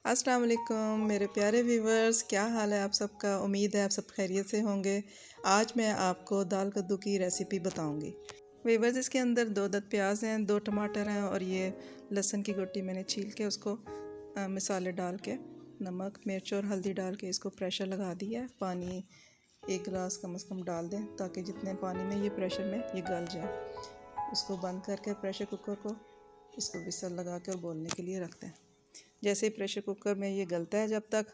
अस्सलाम वालेकुम मेरे प्यारे व्यूवर्स, क्या हाल है आप सबका। उम्मीद है आप सब खैरियत से होंगे। आज मैं आपको दाल कद्दू की रेसिपी बताऊंगी। व्यूवर्स, इसके अंदर 2 अदद प्याज हैं, 2 टमाटर हैं और ये लहसुन की गोटी मैंने छील के उसको मसाले डाल के नमक मिर्च और हल्दी डाल के इसको प्रेशर लगा दिया है। पानी 1 गिलास कम से कम डाल दें ताकि जितने पानी में ये प्रेशर में ये गल जाए। उसको बंद करके प्रेशर कुकर को इसको विसल लगा के और बोलने के लिए रखते हैं। जैसे ही प्रेशर कुकर में ये गलता है, जब तक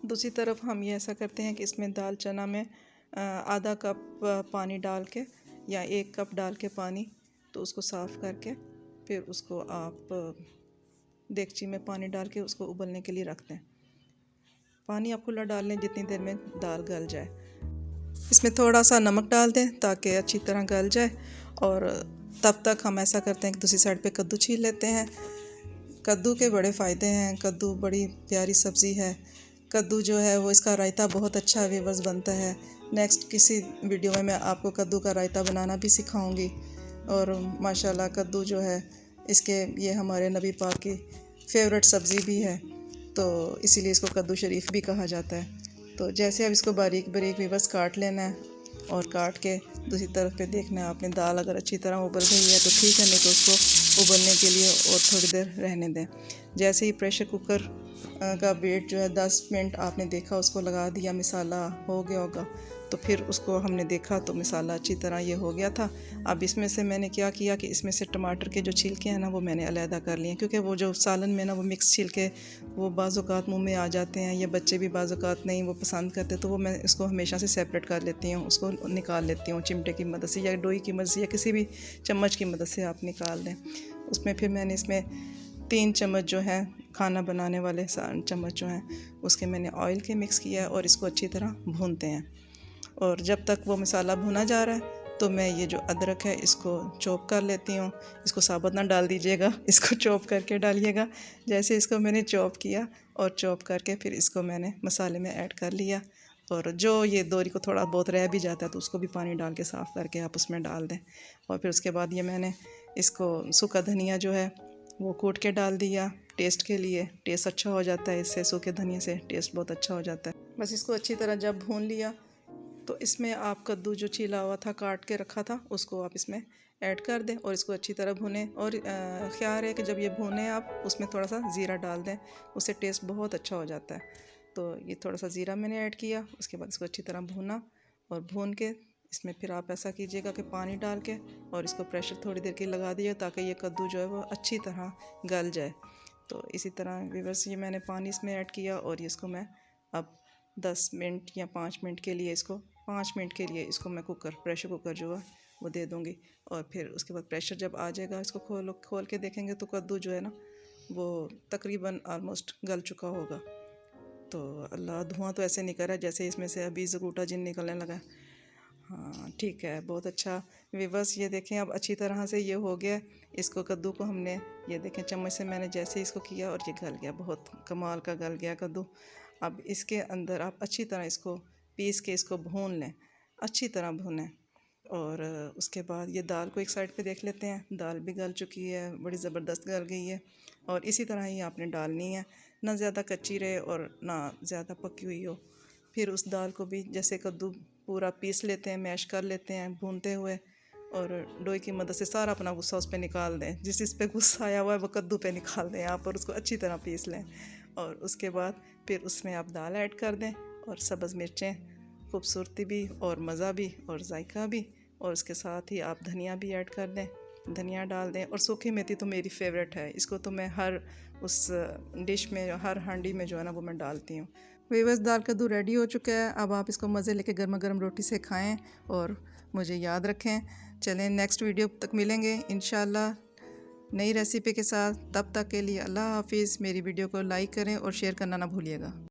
दूसरी तरफ हम ये ऐसा करते हैं कि इसमें दाल चना में आधा कप पानी डाल के या 1 कप डाल के पानी, तो उसको साफ़ करके फिर उसको आप देगची में पानी डाल के उसको उबलने के लिए रखते हैं। पानी आप खुला डाल लें जितनी देर में दाल गल जाए। इसमें थोड़ा सा नमक डाल दें ताकि अच्छी तरह गल जाए। और तब तक हम ऐसा करते हैं कि दूसरी साइड पे कद्दू छील लेते हैं। कद्दू के बड़े फ़ायदे हैं, कद्दू बड़ी प्यारी सब्ज़ी है। कद्दू जो है वो इसका रायता बहुत अच्छा व्यूअर्स बनता है। नेक्स्ट किसी वीडियो में मैं आपको कद्दू का रायता बनाना भी सिखाऊंगी। और माशाल्लाह कद्दू जो है इसके ये हमारे नबी पाक की फेवरेट सब्ज़ी भी है, तो इसीलिए इसको कद्दू शरीफ भी कहा जाता है। तो जैसे अब इसको बारीक बारीक व्यूअर्स काट लेना है और काट के दूसरी तरफ पे देखना है आपने। दाल अगर अच्छी तरह उबल गई है तो ठीक है, नहीं तो उसको उबलने के लिए और थोड़ी देर रहने दें। जैसे ही प्रेशर कुकर का वेट जो है 10 मिनट आपने देखा, उसको लगा दिया, मिसाला हो गया होगा, तो फिर उसको हमने देखा तो मिसाला अच्छी तरह ये हो गया था। अब इसमें से मैंने क्या किया कि इसमें से टमाटर के जो छिलके हैं ना वो मैंने अलहदा कर लिए, क्योंकि वो जो सालन में ना वो मिक्स छिलके वो बाज़-औक़ात मुँह में आ जाते हैं, या बच्चे भी बाज़-औक़ात नहीं वो पसंद करते, तो वो मैं इसको हमेशा से सेपरेट कर लेती हूँ, उसको निकाल लेती हूँ चिमटे की मदद से या डोई की मदद से या किसी भी चम्मच की मदद से आप निकाल दें। उसमें फिर मैंने इसमें 3 चम्मच जो है खाना बनाने वाले चम्मच जो हैं उसके मैंने ऑयल के मिक्स किया है और इसको अच्छी तरह भूनते हैं। और जब तक वो मसाला भुना जा रहा है तो मैं ये जो अदरक है इसको चॉप कर लेती हूँ। इसको साबुत ना डाल दीजिएगा, इसको चॉप करके डालिएगा। जैसे इसको मैंने चॉप किया और चॉप करके फिर इसको मैंने मसाले में ऐड कर लिया। और जो ये दोरी को थोड़ा बहुत रह भी जाता है तो उसको भी पानी डाल के साफ़ करके आप उसमें डाल दें। और फिर उसके बाद ये मैंने इसको सूखा धनिया जो है वो कूट के डाल दिया टेस्ट के लिए। टेस्ट अच्छा हो जाता है इससे, सूखे धनिया से टेस्ट बहुत अच्छा हो जाता है। बस इसको अच्छी तरह जब भून लिया तो इसमें आप कद्दू जो छीला हुआ था काट के रखा था उसको आप इसमें ऐड कर दें और इसको अच्छी तरह भुनें। और ख्याल है कि जब ये भुने आप उसमें थोड़ा सा ज़ीरा डाल दें, उससे टेस्ट बहुत अच्छा हो जाता है। तो ये थोड़ा सा ज़ीरा मैंने ऐड किया। उसके बाद इसको अच्छी तरह भुना और भून के इसमें फिर आप ऐसा कीजिएगा कि पानी डाल के और इसको प्रेशर थोड़ी देर के लगा दिए ताकि ये कद्दू जो है वो अच्छी तरह गल जाए। तो इसी तरह व्यूअर्स ये मैंने पानी इसमें ऐड किया और इसको मैं अब 10 मिनट या 5 मिनट के लिए इसको 5 मिनट के लिए इसको मैं प्रेशर कुकर जो है वो दे दूँगी। और फिर उसके बाद प्रेशर जब आ जाएगा इसको खोल के देखेंगे तो कद्दू जो है ना वो तकरीबन ऑलमोस्ट गल चुका होगा। तो अल्लाह, धुआं तो ऐसे निकल रहा है जैसे इसमें से अभी ज़गूटा जिन निकलने लगा। हाँ ठीक है, बहुत अच्छा। व्यूअर्स ये देखें अब अच्छी तरह से ये हो गया। इसको कद्दू को हमने ये देखें चम्मच से मैंने जैसे इसको किया और ये गल गया, बहुत कमाल का गल गया कद्दू। अब इसके अंदर आप अच्छी तरह इसको पीस के इसको भून लें, अच्छी तरह भूनें। और उसके बाद ये दाल को एक साइड पे देख लेते हैं। दाल भी गल चुकी है, बड़ी ज़बरदस्त गल गई है। और इसी तरह ही आपने डालनी है, ना ज़्यादा कच्ची रहे और ना ज़्यादा पकी हुई हो। फिर उस दाल को भी जैसे कद्दू पूरा पीस लेते हैं, मैश कर लेते हैं भूनते हुए, और डोई की मदद से सारा अपना गुस्सा उस पर निकाल दें। जिस पे गुस्सा आया हुआ है वो कद्दू पे निकाल दें आप और उसको अच्छी तरह पीस लें। और उसके बाद फिर उसमें आप दाल ऐड कर दें और सब्ज़ मिर्चें, खूबसूरती भी और मज़ा भी और जायका भी। और उसके साथ ही आप धनिया भी ऐड कर दें, धनिया डाल दें। और सूखी मेथी तो मेरी फेवरेट है, इसको तो मैं हर उस डिश में, हर हांडी में जो है ना वो मैं डालती हूँ। व्यूअर्स, दाल कद्दू रेडी हो चुका है। अब आप इसको मज़े लेके गर्मा गर्म रोटी से खाएं और मुझे याद रखें। चलें नेक्स्ट वीडियो तक मिलेंगे इंशाल्लाह नई रेसिपी के साथ। तब तक के लिए अल्लाह हाफिज़। मेरी वीडियो को लाइक करें और शेयर करना ना भूलिएगा।